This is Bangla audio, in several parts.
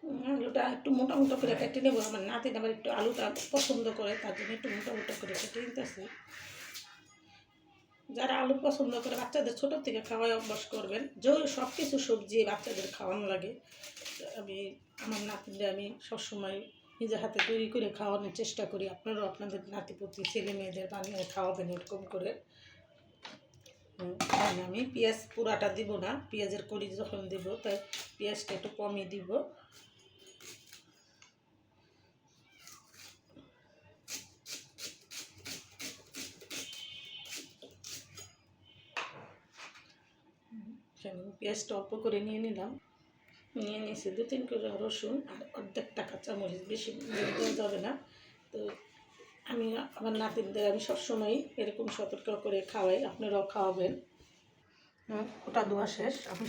আলুটা একটু মোটা মোটা করে কেটে নেবো। আমার নাতিন আবার একটু আলুটা পছন্দ করে, তার জন্য একটু মোটা মোটা করে কেটে নিতেছি। যারা আলু পছন্দ করে বাচ্চাদের ছোটো থেকে খাওয়াই অভ্যাস করবেন। সব কিছু সবজি বাচ্চাদের খাওয়ানো লাগে। আমি আমার নাতিনদের আমি সবসময় নিজের হাতে তৈরি করে খাওয়ানোর চেষ্টা করি। আপনারাও আপনাদের নাতিপুতি ছেলে মেয়েদের বানিয়ে খাওয়াবেন এরকম করে। আমি পেঁয়াজ পুরাটা দিব না, পেঁয়াজের কড়ি যখন দেব তাই পেঁয়াজটা একটু কমই দিব। পেঁয়াজটা অল্প করে নিয়ে নিলাম, নিয়ে নিয়েছি 2-3 কোয়া রসুন আর অর্ধেকটা কাঁচামরিচ, বেশি দেওয়া যাবে না। তো আমি আমার নাতিনদের আমি সবসময় এরকম সতর্ক করে খাওয়াই, আপনারাও খাওয়াবেন। ওটা ধোয়া শেষ। আমি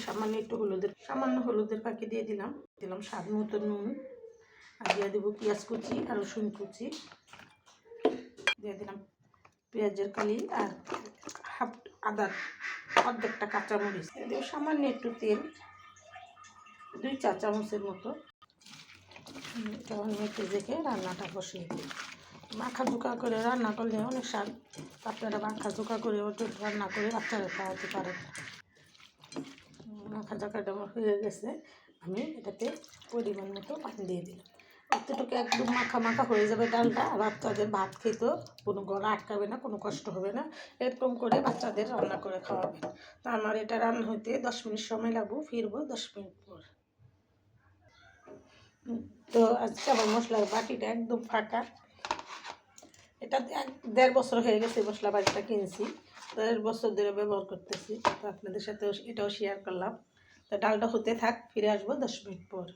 সামান্য হলুদের পাখি দিয়ে দিলাম স্বাদ মতো নুন, আর দিয়ে দেবো পেঁয়াজ কুচি আর রসুন কুচি, দিয়ে দিলাম পেঁয়াজের কালি আর হাফ আদার অর্ধেকটা কাঁচামরিচ, দিয়ে দেবো সামান্য একটু তেল, 2 চা চামচের মতো। কেমন মেখে দেখে রান্নাটা বসিয়ে দিই। মাখা ঝুঁকা করে রান্না করলে অনেক স্বাদ। আপনারা মাখা ঝুঁকা করে রান্না করে বাচ্চারা খাওয়াতে পারেন। মাখা ঝাঁকাটা হয়ে গেছে, আমি এটাতে পরিমাণ মতো পানি দিয়ে দিলাম। এতটুকু একদম মাখা মাখা হয়ে যাবে ডালটা, বাচ্চাদের ভাত খেতেও কোনো গলা আটকাবে না, কোনো কষ্ট হবে না। এরকম করে বাচ্চাদের রান্না করে খাওয়াবেন। তো আমার এটা রান্না হইতে 10 মিনিট সময় লাগবে, ফিরবো 10 মিনিট পর। তো আজকে আমার মশলার বাটিটা একদম ফাঁকা। এটা 1.5 বছর হয়ে গেছে মশলা বাটিটা কিনছি, তো 1.5 বছর ধরে ব্যবহার করতেছি। তো আপনাদের সাথে এটাও শেয়ার করলাম। তো ডালটা হতে থাক, ফিরে আসবো 10 মিনিট পর।